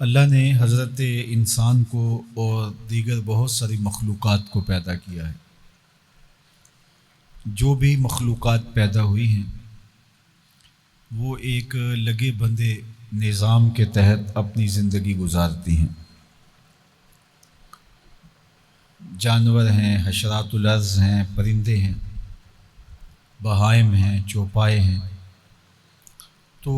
اللہ نے حضرت انسان کو اور دیگر بہت ساری مخلوقات کو پیدا کیا ہے۔ جو بھی مخلوقات پیدا ہوئی ہیں وہ ایک لگے بندھے نظام کے تحت اپنی زندگی گزارتی ہیں۔ جانور ہیں، حشرات الارض ہیں، پرندے ہیں، بہائم ہیں، چوپائے ہیں۔ تو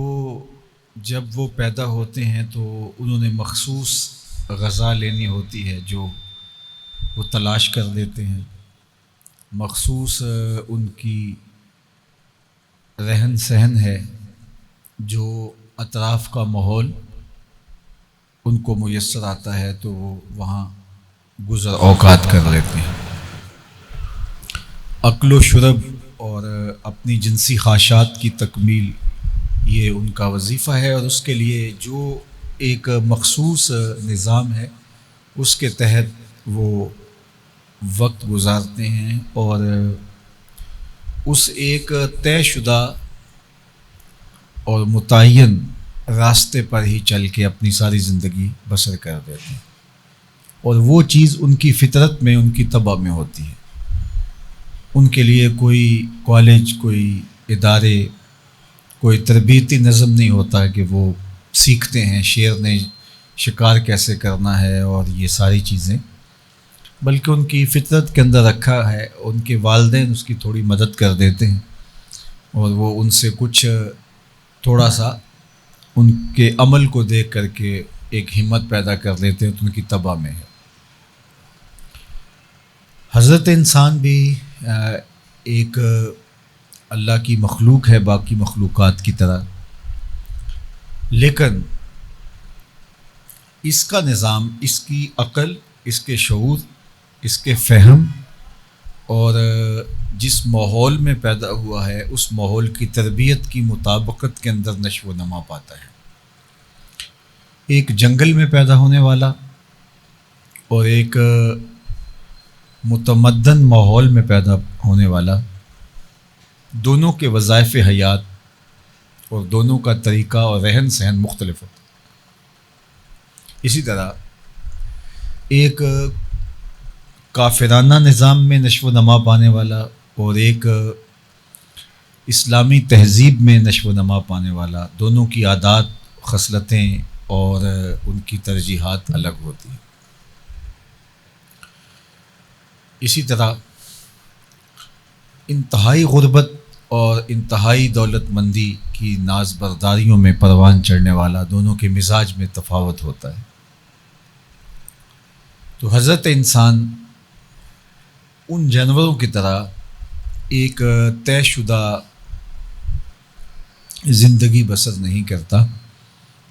جب وہ پیدا ہوتے ہیں تو انہوں نے مخصوص غذا لینی ہوتی ہے جو وہ تلاش کر لیتے ہیں، مخصوص ان کی رہن سہن ہے جو اطراف کا ماحول ان کو میسر آتا ہے تو وہ وہاں گزر اوقات کر لیتے ہیں۔ اکل و شرب اور اپنی جنسی خواہشات کی تکمیل یہ ان کا وظیفہ ہے، اور اس کے لیے جو ایک مخصوص نظام ہے اس کے تحت وہ وقت گزارتے ہیں، اور اس ایک طے شدہ اور متعین راستے پر ہی چل کے اپنی ساری زندگی بسر کر دیتے ہیں، اور وہ چیز ان کی فطرت میں، ان کی طبع میں ہوتی ہے۔ ان کے لیے کوئی کالج، کوئی ادارے، کوئی تربیتی نظم نہیں ہوتا کہ وہ سیکھتے ہیں شیر نے شکار کیسے کرنا ہے اور یہ ساری چیزیں، بلکہ ان کی فطرت کے اندر رکھا ہے۔ ان کے والدین اس کی تھوڑی مدد کر دیتے ہیں، اور وہ ان سے کچھ تھوڑا سا ان کے عمل کو دیکھ کر کے ایک ہمت پیدا کر لیتے ہیں، تو ان کی طبع میں ہے۔ حضرت انسان بھی ایک اللہ کی مخلوق ہے باقی مخلوقات کی طرح، لیکن اس کا نظام، اس کی عقل، اس کے شعور، اس کے فہم، اور جس ماحول میں پیدا ہوا ہے اس ماحول کی تربیت کی مطابقت کے اندر نشو و نما پاتا ہے۔ ایک جنگل میں پیدا ہونے والا اور ایک متمدن ماحول میں پیدا ہونے والا، دونوں کے وظائف حیات اور دونوں کا طریقہ اور رہن سہن مختلف ہوتا ہے۔ اسی طرح ایک کافرانہ نظام میں نشو و نما پانے والا اور ایک اسلامی تہذیب میں نشو و نما پانے والا، دونوں کی عادات، خصلتیں اور ان کی ترجیحات الگ ہوتی ہیں۔ اسی طرح انتہائی غربت اور انتہائی دولت مندی کی ناز برداریوں میں پروان چڑھنے والا، دونوں کے مزاج میں تفاوت ہوتا ہے۔ تو حضرت انسان ان جانوروں کی طرح ایک طے شدہ زندگی بسر نہیں کرتا،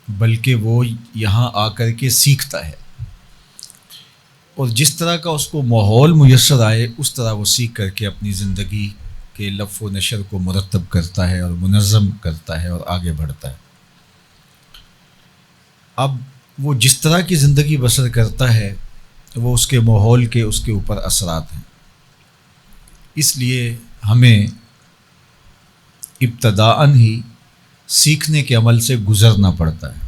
بلکہ وہ یہاں آ کر کے سیکھتا ہے، اور جس طرح کا اس کو ماحول میسر آئے اس طرح وہ سیکھ کر کے اپنی زندگی کے لف و نشر کو مرتب کرتا ہے اور منظم کرتا ہے اور آگے بڑھتا ہے۔ اب وہ جس طرح کی زندگی بسر کرتا ہے وہ اس کے ماحول کے، اس کے اوپر اثرات ہیں۔ اس لیے ہمیں ابتداءً ہی سیکھنے کے عمل سے گزرنا پڑتا ہے۔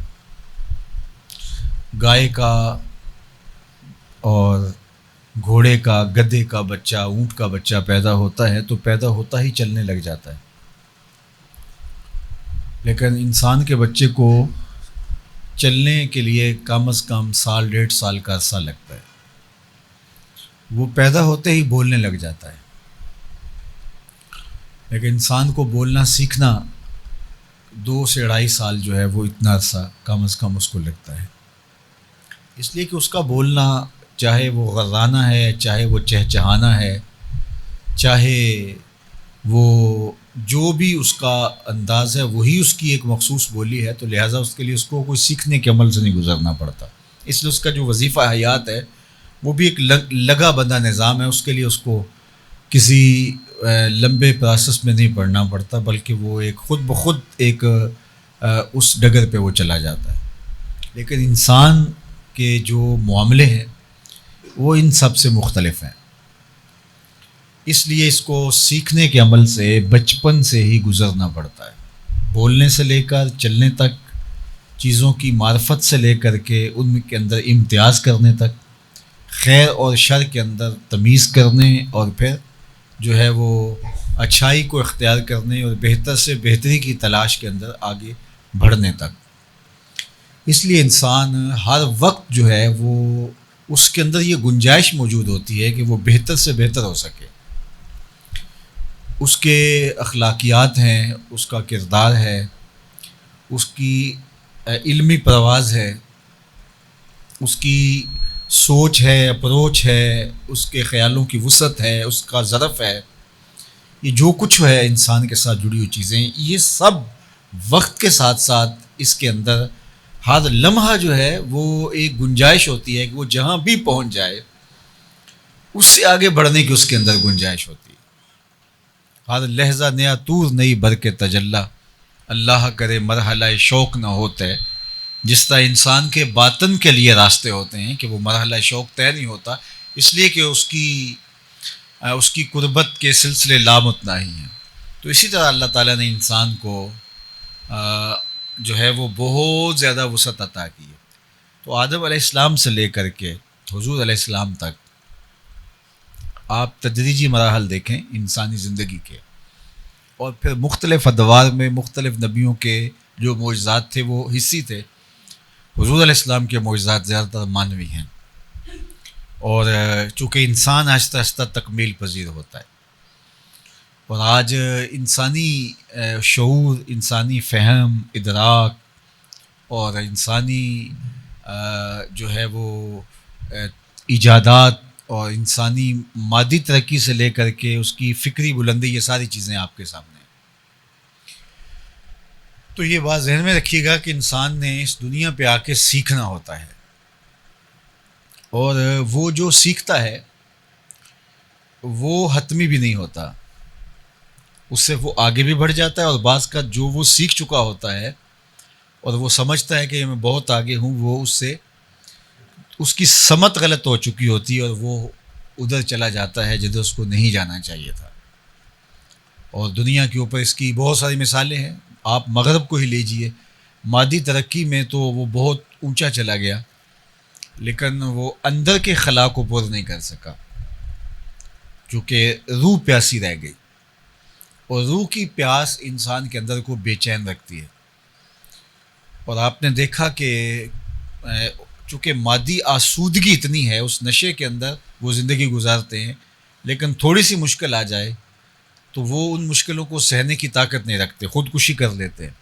گائے کا اور گھوڑے کا، گدھے کا بچہ، اونٹ کا بچہ پیدا ہوتا ہے تو پیدا ہوتا ہی چلنے لگ جاتا ہے، لیکن انسان کے بچے کو چلنے کے لیے کم از کم سال، 1.5 سال کا عرصہ لگتا ہے۔ وہ پیدا ہوتے ہی بولنے لگ جاتا ہے، لیکن انسان کو بولنا سیکھنا 2 سے 2.5 سال جو ہے وہ اتنا عرصہ کم از کم اس کو لگتا ہے، اس لیے کہ اس کا بولنا، چاہے وہ غرانہ ہے، چاہے وہ چہچہانا ہے، چاہے وہ جو بھی اس کا انداز ہے وہی اس کی ایک مخصوص بولی ہے، تو لہٰذا اس کے لیے اس کو کوئی سیکھنے کے عمل سے نہیں گزرنا پڑتا۔ اس لیے اس کا جو وظیفہ حیات ہے وہ بھی ایک لگا بندہ نظام ہے، اس کے لیے اس کو کسی لمبے پروسیس میں نہیں پڑھنا پڑتا، بلکہ وہ ایک خود بخود ایک اس ڈگر پہ وہ چلا جاتا ہے۔ لیکن انسان کے جو معاملے ہیں وہ ان سب سے مختلف ہیں، اس لیے اس کو سیکھنے کے عمل سے بچپن سے ہی گزرنا پڑتا ہے، بولنے سے لے کر چلنے تک، چیزوں کی معرفت سے لے کر کے ان کے اندر امتیاز کرنے تک، خیر اور شر کے اندر تمیز کرنے، اور پھر جو ہے وہ اچھائی کو اختیار کرنے اور بہتر سے بہتری کی تلاش کے اندر آگے بڑھنے تک۔ اس لیے انسان ہر وقت جو ہے وہ اس کے اندر یہ گنجائش موجود ہوتی ہے کہ وہ بہتر سے بہتر ہو سکے۔ اس کے اخلاقیات ہیں، اس کا کردار ہے، اس کی علمی پرواز ہے، اس کی سوچ ہے، اپروچ ہے، اس کے خیالوں کی وسعت ہے، اس کا ظرف ہے، یہ جو کچھ ہے انسان کے ساتھ جڑی ہوئی چیزیں، یہ سب وقت کے ساتھ ساتھ اس کے اندر ہر لمحہ جو ہے وہ ایک گنجائش ہوتی ہے کہ وہ جہاں بھی پہنچ جائے اس سے آگے بڑھنے کی اس کے اندر گنجائش ہوتی ہے۔ ہر لہجہ نیا طور نئی بر کے تجلی، اللہ کرے مرحلہ شوق نہ ہوتے۔ جس طرح انسان کے باطن کے لیے راستے ہوتے ہیں کہ وہ مرحلہ شوق طے نہیں ہوتا، اس لیے کہ اس کی قربت کے سلسلے لامتناہی ہیں، تو اسی طرح اللہ تعالیٰ نے انسان کو جو ہے وہ بہت زیادہ وسعت عطا کی ہے۔ تو آدم علیہ السلام سے لے کر کے حضور علیہ السلام تک آپ تدریجی مراحل دیکھیں انسانی زندگی کے، اور پھر مختلف ادوار میں مختلف نبیوں کے جو معجزات تھے وہ حصی تھے۔ حضور علیہ السلام کے معجزات زیادہ تر مانوی ہیں، اور چونکہ انسان آہستہ آہستہ تکمیل پذیر ہوتا ہے، اور آج انسانی شعور، انسانی فہم، ادراک اور انسانی جو ہے وہ ایجادات اور انسانی مادی ترقی سے لے کر کے اس کی فکری بلندی، یہ ساری چیزیں آپ کے سامنے ہیں۔ تو یہ بات ذہن میں رکھیے گا کہ انسان نے اس دنیا پہ آ کے سیکھنا ہوتا ہے، اور وہ جو سیکھتا ہے وہ حتمی بھی نہیں ہوتا، اس سے وہ آگے بھی بڑھ جاتا ہے، اور بعض کا جو وہ سیکھ چکا ہوتا ہے اور وہ سمجھتا ہے کہ میں بہت آگے ہوں، وہ اس کی سمت غلط ہو چکی ہوتی ہے اور وہ ادھر چلا جاتا ہے جدھر اس کو نہیں جانا چاہیے تھا۔ اور دنیا کے اوپر اس کی بہت ساری مثالیں ہیں، آپ مغرب کو ہی لیجئے، مادی ترقی میں تو وہ بہت اونچا چلا گیا، لیکن وہ اندر کے خلا کو پور نہیں کر سکا، چونکہ روح پیاسی رہ گئی، اور روح کی پیاس انسان کے اندر کو بے چین رکھتی ہے۔ اور آپ نے دیکھا کہ چونکہ مادی آسودگی اتنی ہے، اس نشے کے اندر وہ زندگی گزارتے ہیں، لیکن تھوڑی سی مشکل آ جائے تو وہ ان مشکلوں کو سہنے کی طاقت نہیں رکھتے، خودکشی کر لیتے ہیں،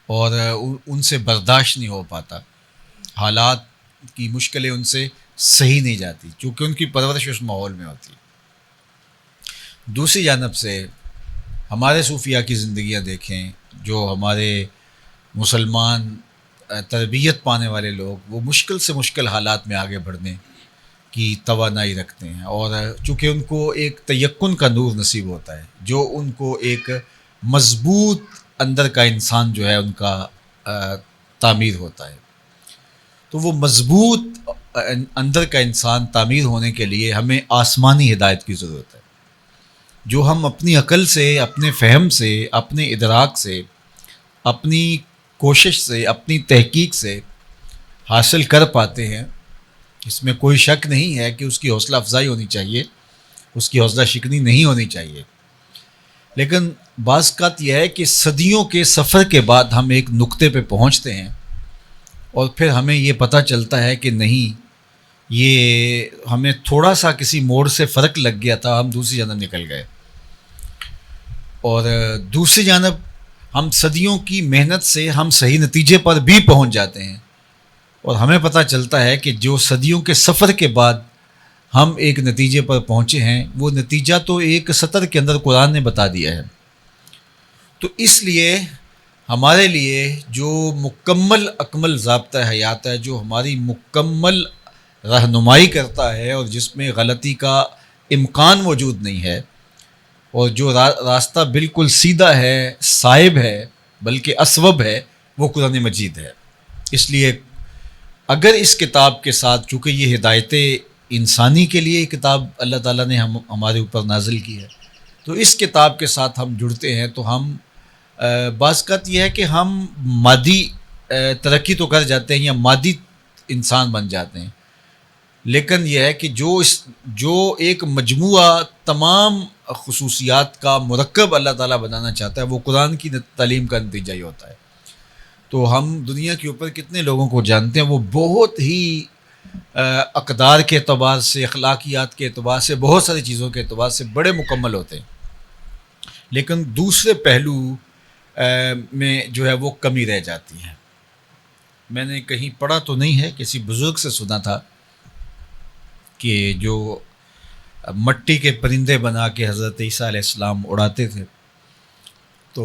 اور ان سے برداشت نہیں ہو پاتا، حالات کی مشکلیں ان سے صحیح نہیں جاتی، چونکہ ان کی پرورش اس ماحول میں ہوتی ہے۔ دوسری جانب سے ہمارے صوفیاء کی زندگیاں دیکھیں، جو ہمارے مسلمان تربیت پانے والے لوگ، وہ مشکل سے مشکل حالات میں آگے بڑھنے کی توانائی رکھتے ہیں، اور چونکہ ان کو ایک تیقن کا نور نصیب ہوتا ہے، جو ان کو ایک مضبوط اندر کا انسان جو ہے ان کا تعمیر ہوتا ہے۔ تو وہ مضبوط اندر کا انسان تعمیر ہونے کے لیے ہمیں آسمانی ہدایت کی ضرورت ہے، جو ہم اپنی عقل سے، اپنے فہم سے، اپنے ادراک سے، اپنی کوشش سے، اپنی تحقیق سے حاصل کر پاتے ہیں۔ اس میں کوئی شک نہیں ہے کہ اس کی حوصلہ افزائی ہونی چاہیے، اس کی حوصلہ شکنی نہیں ہونی چاہیے، لیکن بعض اوقات یہ ہے کہ صدیوں کے سفر کے بعد ہم ایک نقطے پہ پہنچتے ہیں، اور پھر ہمیں یہ پتہ چلتا ہے کہ نہیں، یہ ہمیں تھوڑا سا کسی موڑ سے فرق لگ گیا تھا، ہم دوسری جانب نکل گئے، اور دوسری جانب ہم صدیوں کی محنت سے ہم صحیح نتیجے پر بھی پہنچ جاتے ہیں، اور ہمیں پتہ چلتا ہے کہ جو صدیوں کے سفر کے بعد ہم ایک نتیجے پر پہنچے ہیں، وہ نتیجہ تو ایک سطر کے اندر قرآن نے بتا دیا ہے۔ تو اس لیے ہمارے لیے جو مکمل اکمل ضابطہ حیات ہے، جو ہماری مکمل رہنمائی کرتا ہے اور جس میں غلطی کا امکان موجود نہیں ہے، اور جو راستہ بالکل سیدھا ہے، صائب ہے، بلکہ اسوب ہے، وہ قرآن مجید ہے۔ اس لیے اگر اس کتاب کے ساتھ، چونکہ یہ ہدایتیں انسانی کے لیے کتاب اللہ تعالیٰ نے ہمارے اوپر نازل کی ہے، تو اس کتاب کے ساتھ ہم جڑتے ہیں، تو ہم بعض اوقات یہ ہے کہ ہم مادی ترقی تو کر جاتے ہیں یا مادی انسان بن جاتے ہیں، لیکن یہ ہے کہ جو ایک مجموعہ تمام خصوصیات کا مرکب اللہ تعالیٰ بنانا چاہتا ہے وہ قرآن کی تعلیم کا نتیجہ ہی ہوتا ہے۔ تو ہم دنیا کے اوپر کتنے لوگوں کو جانتے ہیں وہ بہت ہی اقدار کے اعتبار سے، اخلاقیات کے اعتبار سے، بہت ساری چیزوں کے اعتبار سے بڑے مکمل ہوتے ہیں، لیکن دوسرے پہلو میں جو ہے وہ کمی رہ جاتی ہے۔ میں نے کہیں پڑھا تو نہیں ہے، کسی بزرگ سے سنا تھا کہ جو مٹی کے پرندے بنا کے حضرت عیسیٰ علیہ السلام اڑاتے تھے، تو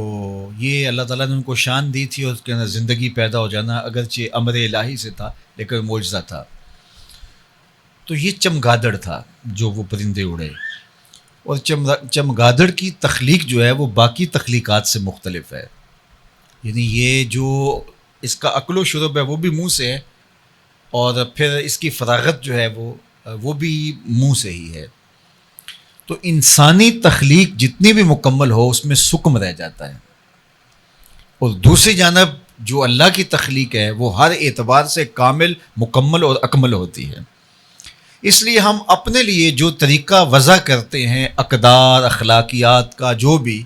یہ اللہ تعالیٰ نے ان کو شان دی تھی اور اس کے اندر زندگی پیدا ہو جانا اگرچہ امر الہی سے تھا لیکن معجزہ تھا۔ تو یہ چمگادڑ تھا جو وہ پرندے اڑے، اور چمگادڑ کی تخلیق جو ہے وہ باقی تخلیقات سے مختلف ہے، یعنی یہ جو اس کا عقل و شرب ہے وہ بھی منہ سے ہے، اور پھر اس کی فراغت جو ہے وہ بھی منہ سے ہی ہے۔ تو انسانی تخلیق جتنی بھی مکمل ہو اس میں سکم رہ جاتا ہے، اور دوسری جانب جو اللہ کی تخلیق ہے وہ ہر اعتبار سے کامل، مکمل اور اکمل ہوتی ہے۔ اس لیے ہم اپنے لیے جو طریقہ وضع کرتے ہیں اقدار، اخلاقیات کا جو بھی،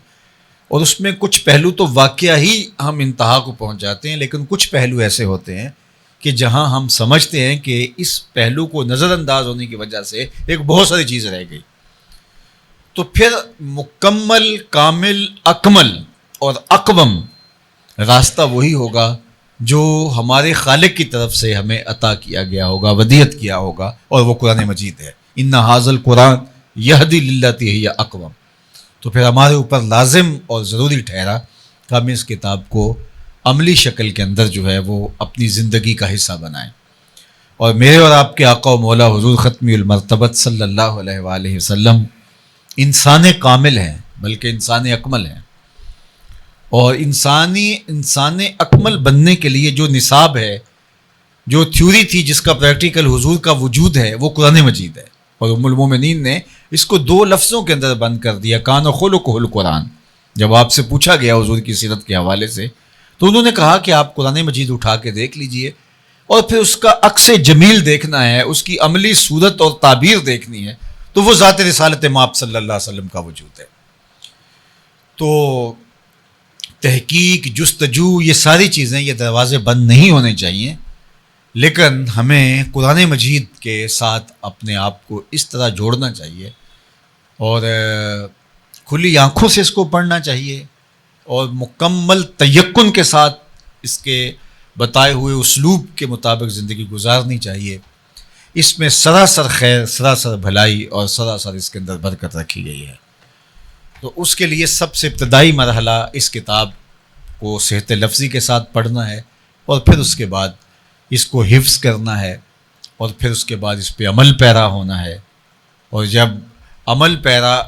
اور اس میں کچھ پہلو تو واقعہ ہی ہم انتہا کو پہنچ جاتے ہیں، لیکن کچھ پہلو ایسے ہوتے ہیں کہ جہاں ہم سمجھتے ہیں کہ اس پہلو کو نظر انداز ہونے کی وجہ سے ایک بہت ساری چیز رہ گئی، تو پھر مکمل، کامل، اکمل اور اقوم راستہ وہی ہوگا جو ہمارے خالق کی طرف سے ہمیں عطا کیا گیا ہوگا، ودیعت کیا ہوگا، اور وہ قرآن مجید ہے۔ ان ھذا القرآن یہدی للتی ہی اقوم۔ تو پھر ہمارے اوپر لازم اور ضروری ٹھہرا کہ ہم اس کتاب کو عملی شکل کے اندر جو ہے وہ اپنی زندگی کا حصہ بنائیں، اور میرے اور آپ کے آقا و مولا حضور ختمی المرتبت صلی اللہ علیہ وآلہ وسلم انسان کامل ہیں، بلکہ انسان اکمل ہیں، اور انسان اکمل بننے کے لیے جو نصاب ہے، جو تھیوری تھی جس کا پریکٹیکل حضور کا وجود ہے، وہ قرآن مجید ہے، اور ام المومنین نے اس کو 2 لفظوں کے اندر بند کر دیا، کان خلقہ القرآن۔ جب آپ سے پوچھا گیا حضور کی سیرت کے حوالے سے تو انہوں نے کہا کہ آپ قرآن مجید اٹھا کے دیکھ لیجئے، اور پھر اس کا عکس جمیل دیکھنا ہے، اس کی عملی صورت اور تعبیر دیکھنی ہے، تو وہ ذات رسالت مآب صلی اللہ علیہ وسلم کا وجود ہے۔ تو تحقیق، جستجو، یہ ساری چیزیں، یہ دروازے بند نہیں ہونے چاہیے، لیکن ہمیں قرآن مجید کے ساتھ اپنے آپ کو اس طرح جوڑنا چاہیے، اور کھلی آنکھوں سے اس کو پڑھنا چاہیے، اور مکمل تیقن کے ساتھ اس کے بتائے ہوئے اسلوب کے مطابق زندگی گزارنی چاہیے۔ اس میں سراسر خیر، سراسر بھلائی اور سراسر اس کے اندر برکت رکھی گئی ہے۔ تو اس کے لیے سب سے ابتدائی مرحلہ اس کتاب کو صحت لفظی کے ساتھ پڑھنا ہے، اور پھر اس کے بعد اس کو حفظ کرنا ہے، اور پھر اس کے بعد اس پہ عمل پیرا ہونا ہے، اور جب عمل پیرا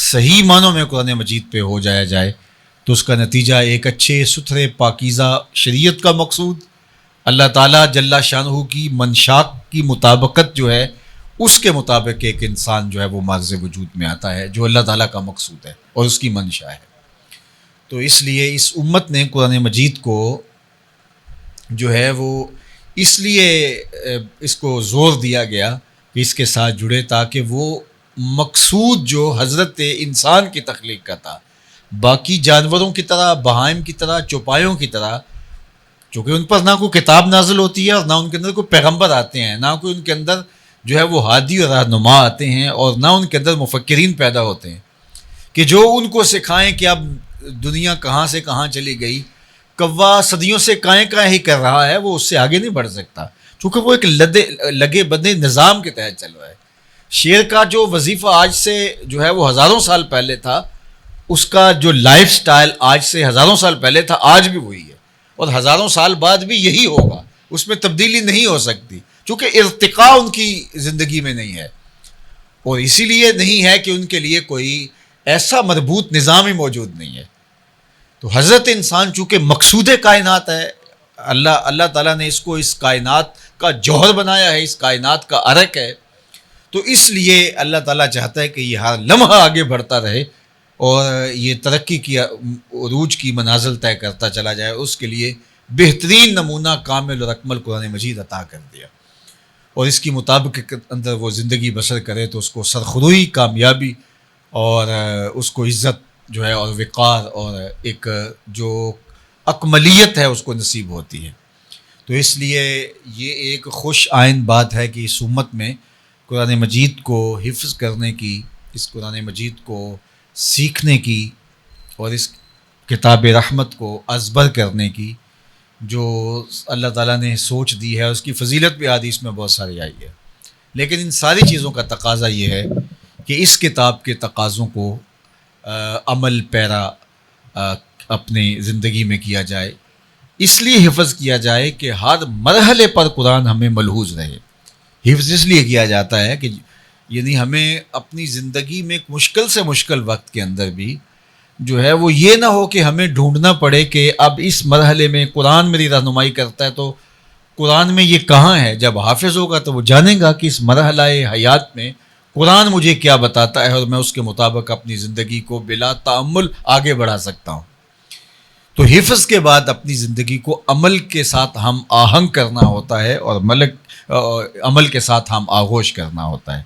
صحیح معنوں میں قرآن مجید پہ ہو جائے تو اس کا نتیجہ ایک اچھے، ستھرے، پاکیزہ شریعت کا مقصود، اللہ تعالیٰ جل شانہ کی منشا کی مطابقت جو ہے اس کے مطابق ایک انسان جو ہے وہ معرض وجود میں آتا ہے، جو اللہ تعالیٰ کا مقصود ہے اور اس کی منشا ہے۔ تو اس لیے اس امت نے قرآن مجید کو جو ہے وہ اس لیے اس کو زور دیا گیا کہ اس کے ساتھ جڑے، تاکہ وہ مقصود جو حضرت انسان کی تخلیق کا تھا، باقی جانوروں کی طرح، بہائم کی طرح، چوپایوں کی طرح، چونکہ ان پر نہ کوئی کتاب نازل ہوتی ہے اور نہ ان کے اندر کوئی پیغمبر آتے ہیں، نہ کوئی ان کے اندر جو ہے وہ ہادی اور رہنما آتے ہیں، اور نہ ان کے اندر مفکرین پیدا ہوتے ہیں کہ جو ان کو سکھائیں کہ اب دنیا کہاں سے کہاں چلی گئی۔ کوا صدیوں سے کائیں ہی کر رہا ہے، وہ اس سے آگے نہیں بڑھ سکتا، چونکہ وہ ایک لگے بدے نظام کے تحت چل رہا ہے۔ شیر کا جو وظیفہ آج سے جو ہے وہ ہزاروں سال پہلے تھا، اس کا جو لائف سٹائل آج سے ہزاروں سال پہلے تھا، آج بھی وہی ہے، اور ہزاروں سال بعد بھی یہی ہوگا، اس میں تبدیلی نہیں ہو سکتی، چونکہ ارتقاء ان کی زندگی میں نہیں ہے، اور اسی لیے نہیں ہے کہ ان کے لیے کوئی ایسا مربوط نظام ہی موجود نہیں ہے۔ تو حضرت انسان چونکہ مقصود کائنات ہے، اللہ تعالیٰ نے اس کو اس کائنات کا جوہر بنایا ہے، اس کائنات کا عرق ہے، تو اس لیے اللہ تعالیٰ چاہتا ہے کہ یہ ہر لمحہ آگے بڑھتا رہے اور یہ ترقی کی عروج کی منازل طے کرتا چلا جائے۔ اس کے لیے بہترین نمونہ کامل اور اکمل قرآن مجید عطا کر دیا، اور اس کی مطابق اندر وہ زندگی بسر کرے تو اس کو سرخروئی کامیابی اور اس کو عزت جو ہے اور وقار اور ایک جو اکملیت ہے اس کو نصیب ہوتی ہے۔ تو اس لیے یہ ایک خوش آئند بات ہے کہ اس امت میں قرآن مجید کو حفظ کرنے کی، اس قرآن مجید کو سیکھنے کی اور اس کتاب رحمت کو ازبر کرنے کی جو اللہ تعالیٰ نے سوچ دی ہے، اس کی فضیلت بھی حدیث میں بہت ساری آئی ہے۔ لیکن ان ساری چیزوں کا تقاضا یہ ہے کہ اس کتاب کے تقاضوں کو عمل پیرا اپنی زندگی میں کیا جائے، اس لیے حفظ کیا جائے کہ ہر مرحلے پر قرآن ہمیں ملحوظ رہے۔ حفظ اس لیے کیا جاتا ہے کہ یعنی ہمیں اپنی زندگی میں مشکل سے مشکل وقت کے اندر بھی جو ہے وہ یہ نہ ہو کہ ہمیں ڈھونڈنا پڑے کہ اب اس مرحلے میں قرآن میری رہنمائی کرتا ہے تو قرآن میں یہ کہاں ہے۔ جب حافظ ہوگا تو وہ جانے گا کہ اس مرحلہ حیات میں قرآن مجھے کیا بتاتا ہے اور میں اس کے مطابق اپنی زندگی کو بلا تعمل آگے بڑھا سکتا ہوں۔ تو حفظ کے بعد اپنی زندگی کو عمل کے ساتھ ہم آہنگ کرنا ہوتا ہے اور عمل کے ساتھ ہم آغوش کرنا ہوتا ہے۔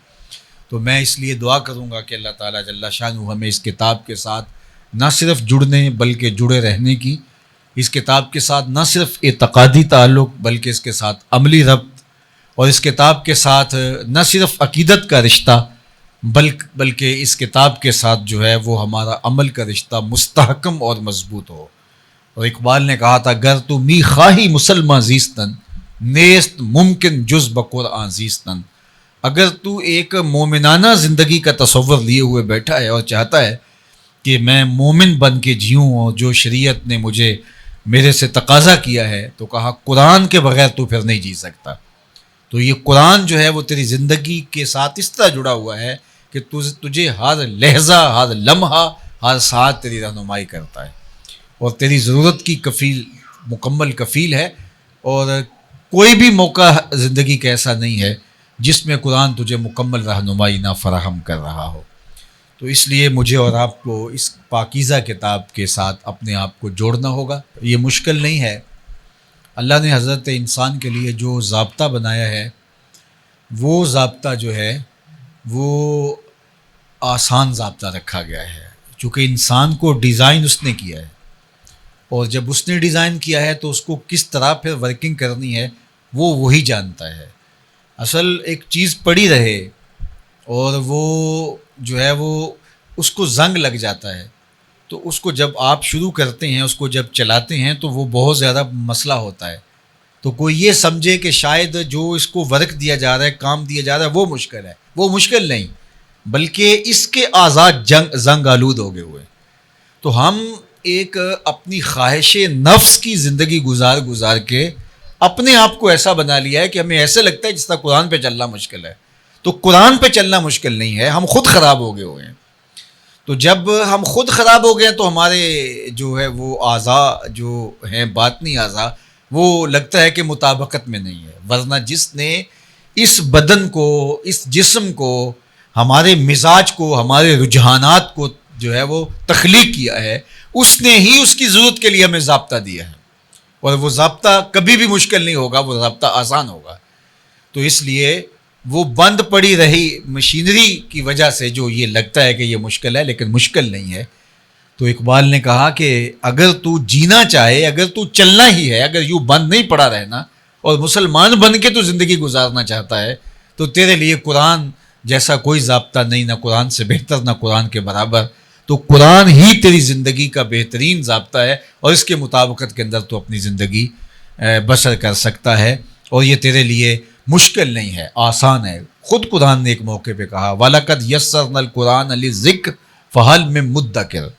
تو میں اس لیے دعا کروں گا کہ اللہ تعالیٰ جل شانہ ہمیں اس کتاب کے ساتھ نہ صرف جڑنے بلکہ جڑے رہنے کی، اس کتاب کے ساتھ نہ صرف اعتقادی تعلق بلکہ اس کے ساتھ عملی ربط، اور اس کتاب کے ساتھ نہ صرف عقیدت کا رشتہ بلکہ اس کتاب کے ساتھ جو ہے وہ ہمارا عمل کا رشتہ مستحکم اور مضبوط ہو۔ اور اقبال نے کہا تھا گر تو می خواہی مسلمہ زیستن نیست ممکن جز بقرآن زیستن، اگر تو ایک مومنانہ زندگی کا تصور لیے ہوئے بیٹھا ہے اور چاہتا ہے کہ میں مومن بن کے جیوں اور جو شریعت نے مجھے میرے سے تقاضا کیا ہے، تو کہا قرآن کے بغیر تو پھر نہیں جی سکتا۔ تو یہ قرآن جو ہے وہ تیری زندگی کے ساتھ اس طرح جڑا ہوا ہے کہ تجھے ہر لحظہ ہر لمحہ ہر ساتھ تیری رہنمائی کرتا ہے اور تیری ضرورت کی مکمل کفیل ہے، اور کوئی بھی موقع زندگی کا ایسا نہیں ہے جس میں قرآن تجھے مکمل رہنمائی نہ فراہم کر رہا ہو۔ تو اس لیے مجھے اور آپ کو اس پاکیزہ کتاب کے ساتھ اپنے آپ کو جوڑنا ہوگا۔ یہ مشکل نہیں ہے۔ اللہ نے حضرت انسان کے لیے جو ضابطہ بنایا ہے وہ ضابطہ جو ہے وہ آسان ضابطہ رکھا گیا ہے، چونکہ انسان کو ڈیزائن اس نے کیا ہے، اور جب اس نے ڈیزائن کیا ہے تو اس کو کس طرح پھر ورکنگ کرنی ہے وہ وہی جانتا ہے۔ اصل ایک چیز پڑی رہے اور وہ جو ہے وہ اس کو زنگ لگ جاتا ہے تو اس کو جب آپ شروع کرتے ہیں، اس کو جب چلاتے ہیں تو وہ بہت زیادہ مسئلہ ہوتا ہے۔ تو کوئی یہ سمجھے کہ شاید جو اس کو ورک دیا جا رہا ہے، کام دیا جا رہا ہے وہ مشکل ہے، وہ مشکل نہیں، بلکہ اس کے آزاد زنگ آلود ہو گئے ہوئے۔ تو ہم ایک اپنی خواہش نفس کی زندگی گزار کے اپنے آپ کو ایسا بنا لیا ہے کہ ہمیں ایسے لگتا ہے جس طرح قرآن پہ چلنا مشکل ہے۔ تو قرآن پہ چلنا مشکل نہیں ہے، ہم خود خراب ہو گئے ہوئے ہیں۔ تو جب ہم خود خراب ہو گئے ہیں تو ہمارے جو ہے وہ اعضاء جو ہیں باطنی اعضاء وہ لگتا ہے کہ مطابقت میں نہیں ہے، ورنہ جس نے اس بدن کو، اس جسم کو، ہمارے مزاج کو، ہمارے رجحانات کو جو ہے وہ تخلیق کیا ہے، اس نے ہی اس کی ضرورت کے لیے ہمیں ضابطہ دیا ہے، اور وہ ضابطہ کبھی بھی مشکل نہیں ہوگا، وہ ضابطہ آسان ہوگا۔ تو اس لیے وہ بند پڑی رہی مشینری کی وجہ سے جو یہ لگتا ہے کہ یہ مشکل ہے، لیکن مشکل نہیں ہے۔ تو اقبال نے کہا کہ اگر تو جینا چاہے، اگر تو چلنا ہی ہے، اگر یوں بند نہیں پڑا رہنا اور مسلمان بن کے تو زندگی گزارنا چاہتا ہے، تو تیرے لیے قرآن جیسا کوئی ضابطہ نہیں، نہ قرآن سے بہتر نہ قرآن کے برابر۔ تو قرآن ہی تیری زندگی کا بہترین ضابطہ ہے، اور اس کے مطابقت کے اندر تو اپنی زندگی بسر کر سکتا ہے، اور یہ تیرے لیے مشکل نہیں ہے، آسان ہے۔ خود قرآن نے ایک موقع پہ کہا وَلَقَدْ يَسَّرْنَا الْقُرْآنَ لِلذِّكْرِ فَهَلْ مِن مُدَّكِرٍ،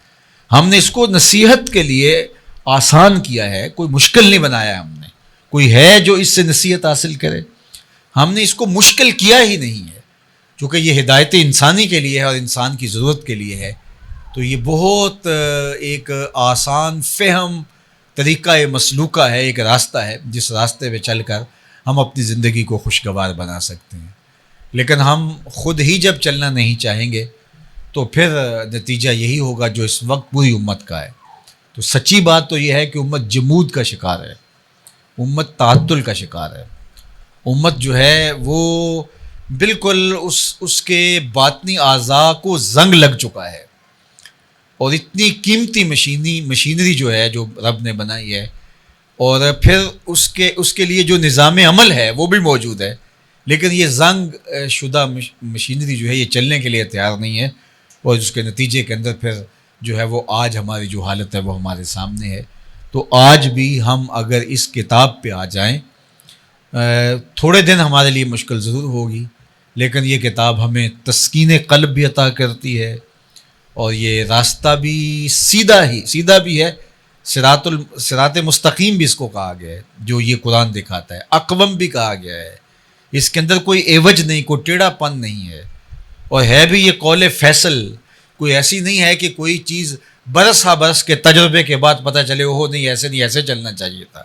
ہم نے اس کو نصیحت کے لیے آسان کیا ہے، کوئی مشکل نہیں بنایا ہم نے۔ کوئی ہے جو اس سے نصیحت حاصل کرے؟ ہم نے اس کو مشکل کیا ہی نہیں ہے، چونکہ یہ ہدایت انسانی کے لیے ہے اور انسان کی ضرورت کے لیے ہے۔ تو یہ بہت ایک آسان فہم طریقہ مسلوکہ ہے، ایک راستہ ہے جس راستے پہ چل کر ہم اپنی زندگی کو خوشگوار بنا سکتے ہیں۔ لیکن ہم خود ہی جب چلنا نہیں چاہیں گے تو پھر نتیجہ یہی ہوگا جو اس وقت پوری امت کا ہے۔ تو سچی بات تو یہ ہے کہ امت جمود کا شکار ہے، امت تعطل کا شکار ہے. امت جو ہے وہ بالکل اس کے باطنی اعضاء کو زنگ لگ چکا ہے، اور اتنی قیمتی مشینری جو ہے جو رب نے بنائی ہے، اور پھر اس کے لیے جو نظام عمل ہے وہ بھی موجود ہے، لیکن یہ زنگ شدہ مشینری جو ہے یہ چلنے کے لیے تیار نہیں ہے، اور اس کے نتیجے کے اندر پھر جو ہے وہ آج ہماری جو حالت ہے وہ ہمارے سامنے ہے. تو آج بھی ہم اگر اس کتاب پہ آ جائیں، تھوڑے دن ہمارے لیے مشکل ضرور ہوگی، لیکن یہ کتاب ہمیں تسکین قلب بھی عطا کرتی ہے، اور یہ راستہ بھی سیدھا بھی ہے. صراط مستقیم بھی اس کو کہا گیا ہے جو یہ قرآن دکھاتا ہے، اقوم بھی کہا گیا ہے. اس کے اندر کوئی ایوج نہیں، کوئی ٹیڑھا پن نہیں ہے، اور ہے بھی یہ قول فیصل. کوئی ایسی نہیں ہے کہ کوئی چیز برس ہا برس کے تجربے کے بعد پتہ چلے وہ نہیں ایسے چلنا چاہیے تھا.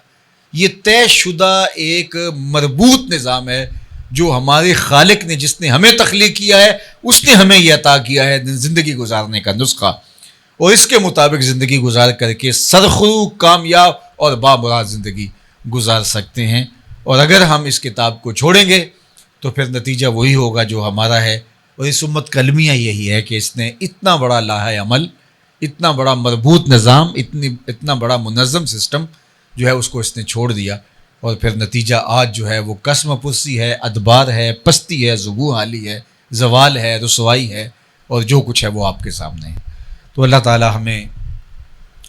یہ طے شدہ ایک مربوط نظام ہے جو ہمارے خالق نے، جس نے ہمیں تخلیق کیا ہے، اس نے ہمیں یہ عطا کیا ہے زندگی گزارنے کا نسخہ، اور اس کے مطابق زندگی گزار کر کے سرخرو، کامیاب اور بامراد زندگی گزار سکتے ہیں. اور اگر ہم اس کتاب کو چھوڑیں گے تو پھر نتیجہ وہی ہوگا جو ہمارا ہے. اور اس امت کا المیہ یہی ہے کہ اس نے اتنا بڑا لاہ عمل، اتنا بڑا مربوط نظام، اتنا بڑا منظم سسٹم جو ہے اس کو اس نے چھوڑ دیا، اور پھر نتیجہ آج جو ہے وہ قسم پرسی ہے، ادبار ہے، پستی ہے، ذبو حالی ہے، زوال ہے، رسوائی ہے، اور جو کچھ ہے وہ آپ کے سامنے ہے. تو اللہ تعالی ہمیں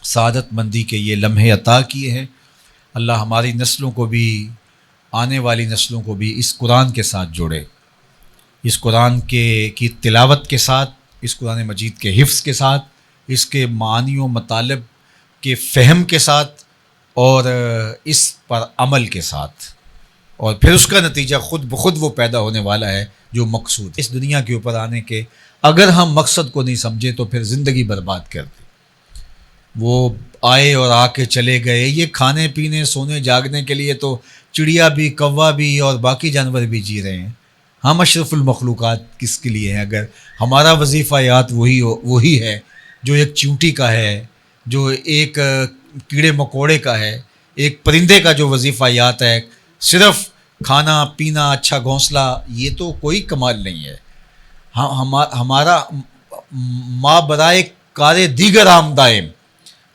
سعادت مندی کے یہ لمحے عطا کیے ہیں. اللہ ہماری نسلوں کو بھی، آنے والی نسلوں کو بھی اس قرآن کے ساتھ جوڑے، اس قرآن کی تلاوت کے ساتھ، اس قرآن مجید کے حفظ کے ساتھ، اس کے معانی و مطالب کے فہم کے ساتھ، اور اس پر عمل کے ساتھ. اور پھر اس کا نتیجہ خود بخود وہ پیدا ہونے والا ہے جو مقصود اس دنیا کے اوپر آنے کے. اگر ہم مقصد کو نہیں سمجھے تو پھر زندگی برباد کر دی. وہ آئے اور آ کے چلے گئے. یہ کھانے پینے، سونے جاگنے کے لیے تو چڑیا بھی، کوا بھی اور باقی جانور بھی جی رہے ہیں. ہم اشرف المخلوقات کس کے لیے ہیں اگر ہمارا وظیفہ یات وہی ہے جو ایک چونٹی کا ہے، جو ایک کیڑے مکوڑے کا ہے، ایک پرندے کا جو وظیفہ یات ہے، صرف کھانا پینا، اچھا گھونسلہ. یہ تو کوئی کمال نہیں ہے. ہمارا ما برائے کار دیگر آمدائم،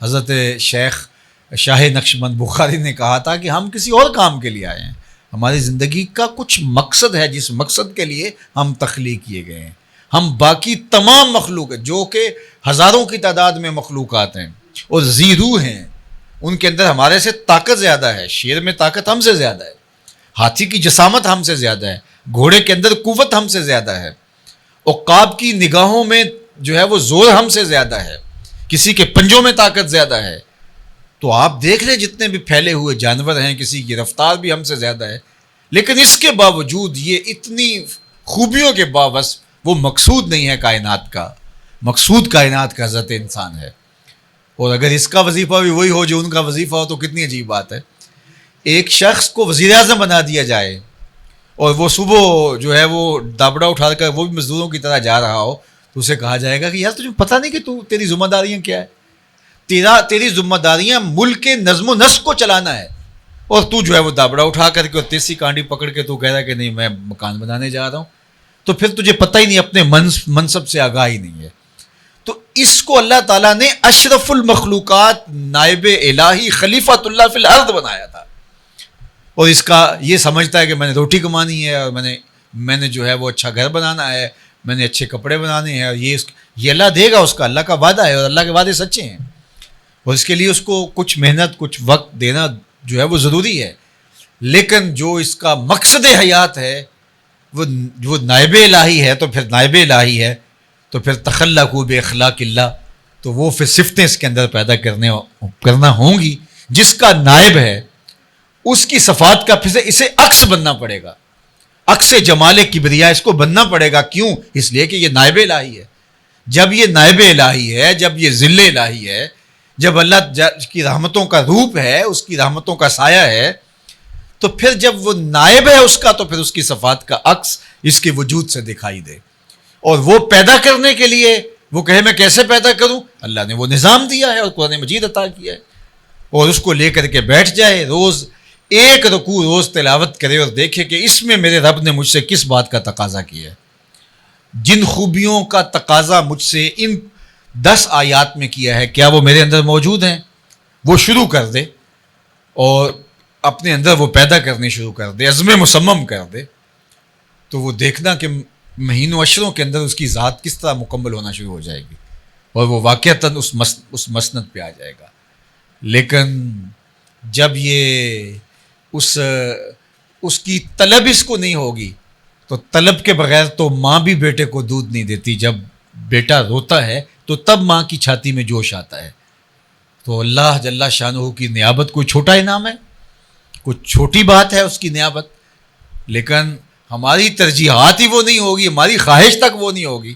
حضرت شیخ شاہ نقشبند بخاری نے کہا تھا کہ ہم کسی اور کام کے لیے آئے ہیں. ہماری زندگی کا کچھ مقصد ہے جس مقصد کے لیے ہم تخلیق کیے گئے ہیں. ہم باقی تمام مخلوق جو کہ ہزاروں کی تعداد میں مخلوقات ہیں اور زیرو ہیں، ان کے اندر ہمارے سے طاقت زیادہ ہے. شیر میں طاقت ہم سے زیادہ ہے، ہاتھی کی جسامت ہم سے زیادہ ہے، گھوڑے کے اندر قوت ہم سے زیادہ ہے، عقاب کی نگاہوں میں جو ہے وہ زور ہم سے زیادہ ہے، کسی کے پنجوں میں طاقت زیادہ ہے. تو آپ دیکھ لیں جتنے بھی پھیلے ہوئے جانور ہیں، کسی کی رفتار بھی ہم سے زیادہ ہے، لیکن اس کے باوجود یہ اتنی خوبیوں کے باوجود وہ مقصود نہیں ہے کائنات کا. مقصود کائنات کا حضرت انسان ہے. اور اگر اس کا وظیفہ بھی وہی ہو جو ان کا وظیفہ ہو تو کتنی عجیب بات ہے. ایک شخص کو وزیر اعظم بنا دیا جائے اور وہ صبح جو ہے وہ دابڑا اٹھا کر وہ بھی مزدوروں کی طرح جا رہا ہو، تو اسے کہا جائے گا کہ یار تجھے پتہ نہیں کہ تیری ذمہ داریاں کیا ہے. تیری ذمہ داریاں ملک کے نظم و نسق کو چلانا ہے، اور تو جو ہے وہ دابڑا اٹھا کر کے اور تیسی کانڈی پکڑ کے تو کہہ رہا ہے کہ نہیں میں مکان بنانے جا رہا ہوں. تو پھر تجھے پتہ ہی نہیں، اپنے منصب سے آگاہی نہیں ہے. تو اس کو اللہ تعالیٰ نے اشرف المخلوقات، نائب الہی، خلیفۃ اللہ فی الارض بنایا تھا. اور اس کا یہ سمجھتا ہے کہ میں نے روٹی کمانی ہے، اور میں نے جو ہے وہ اچھا گھر بنانا ہے، میں نے اچھے کپڑے بنانے ہیں، اور یہ اللہ دے گا، اس کا اللہ کا وعدہ ہے، اور اللہ کے وعدے سچے ہیں. اور اس کے لیے اس کو کچھ محنت، کچھ وقت دینا جو ہے وہ ضروری ہے. لیکن جو اس کا مقصد حیات ہے وہ نائب الہی ہے، تو پھر نائب الہی ہے تو پھر تخلقوا باخلاق اللہ، تو وہ پھر صفتیں اس کے اندر پیدا کرنا ہوں گی. جس کا نائب ہے اس کی صفات کا پھر اسے عکس بننا پڑے گا، عکس جمال کبریا اس کو بننا پڑے گا. کیوں؟ اس لیے کہ یہ نائب الہی ہے. جب یہ نائب الہی ہے، جب یہ ذل الہی ہے، جب اللہ کی رحمتوں کا روپ ہے، اس کی رحمتوں کا سایہ ہے، تو پھر جب وہ نائب ہے اس کا، تو پھر اس کی صفات کا عکس اس کے وجود سے دکھائی دے. اور وہ پیدا کرنے کے لیے وہ کہے میں کیسے پیدا کروں، اللہ نے وہ نظام دیا ہے اور قرآن مجید عطا کیا ہے، اور اس کو لے کر کے بیٹھ جائے، روز ایک رکوع روز تلاوت کرے اور دیکھے کہ اس میں میرے رب نے مجھ سے کس بات کا تقاضا کیا ہے، جن خوبیوں کا تقاضا مجھ سے ان 10 آیات میں کیا ہے، کیا وہ میرے اندر موجود ہیں؟ وہ شروع کر دے اور اپنے اندر وہ پیدا کرنے شروع کر دے، عزم مصمم کر دے، تو وہ دیکھنا کہ مہینوں اشروں کے اندر اس کی ذات کس طرح مکمل ہونا شروع ہو جائے گی اور وہ واقعتاً اس مسند پہ آ جائے گا۔ لیکن جب یہ اس کی طلب اس کو نہیں ہوگی تو طلب کے بغیر تو ماں بھی بیٹے کو دودھ نہیں دیتی، جب بیٹا روتا ہے تو تب ماں کی چھاتی میں جوش آتا ہے۔ تو اللہ جل شانہ کی نیابت کوئی چھوٹا انعام ہے، کوئی چھوٹی بات ہے اس کی نیابت، لیکن ہماری ترجیحات ہی وہ نہیں ہوگی، ہماری خواہش تک وہ نہیں ہوگی،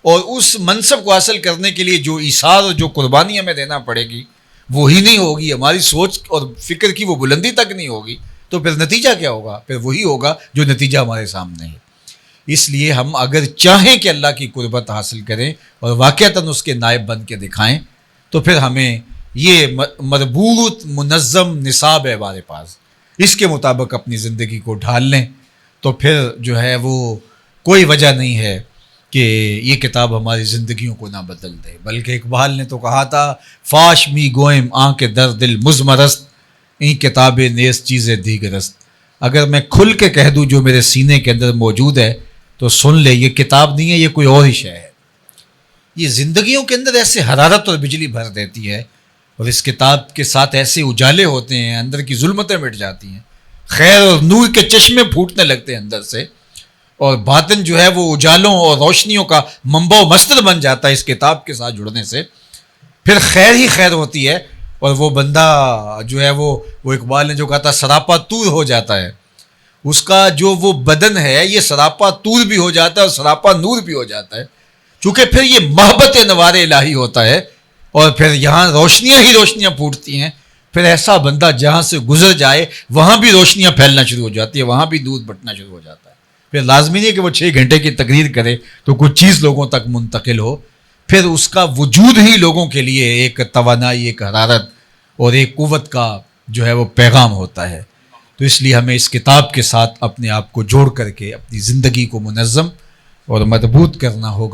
اور اس منصب کو حاصل کرنے کے لیے جو ایثار اور جو قربانی ہمیں دینا پڑے گی وہی نہیں ہوگی، ہماری سوچ اور فکر کی وہ بلندی تک نہیں ہوگی، تو پھر نتیجہ کیا ہوگا؟ پھر وہی ہوگا جو نتیجہ ہمارے سامنے ہے۔ اس لیے ہم اگر چاہیں کہ اللہ کی قربت حاصل کریں اور واقعتاً اس کے نائب بن کے دکھائیں، تو پھر ہمیں یہ مربوط منظم نصاب ہے ہمارے پاس، اس کے مطابق اپنی زندگی کو ڈھال لیں، تو پھر جو ہے وہ کوئی وجہ نہیں ہے کہ یہ کتاب ہماری زندگیوں کو نہ بدل دے۔ بلکہ اقبال نے تو کہا تھا، فاش می گوئم آنکھ در دل مزمرست، این کتاب نیز چیز دیگرست۔ اگر میں کھل کے کہہ دوں جو میرے سینے کے اندر موجود ہے تو سن لے، یہ کتاب نہیں ہے، یہ کوئی اور ہی شے ہے۔ یہ زندگیوں کے اندر ایسے حرارت اور بجلی بھر دیتی ہے، اور اس کتاب کے ساتھ ایسے اجالے ہوتے ہیں، اندر کی ظلمتیں مٹ جاتی ہیں، خیر اور نور کے چشمے پھوٹنے لگتے ہیں اندر سے، اور باطن جو ہے وہ اجالوں اور روشنیوں کا منبع و مصدر بن جاتا ہے اس کتاب کے ساتھ جڑنے سے۔ پھر خیر ہی خیر ہوتی ہے، اور وہ بندہ جو ہے وہ اقبال نے جو کہا تھا سراپا طور ہو جاتا ہے، اس کا جو وہ بدن ہے یہ سراپا طور بھی ہو جاتا ہے اور سراپا نور بھی ہو جاتا ہے، چونکہ پھر یہ محبت نوار الہی ہوتا ہے، اور پھر یہاں روشنیاں ہی روشنیاں پھوٹتی ہیں۔ پھر ایسا بندہ جہاں سے گزر جائے وہاں بھی روشنیاں پھیلنا شروع ہو جاتی ہے، وہاں بھی دودھ بٹنا شروع ہو جاتا ہے۔ پھر لازمی نہیں کہ وہ 6 گھنٹے کی تقریر کرے تو کچھ چیز لوگوں تک منتقل ہو، پھر اس کا وجود ہی لوگوں کے لیے ایک توانائی، ایک حرارت اور ایک قوت کا جو ہے وہ پیغام ہوتا ہے۔ تو اس لیے ہمیں اس کتاب کے ساتھ اپنے آپ کو جوڑ کر کے اپنی زندگی کو منظم اور مضبوط کرنا ہوگا۔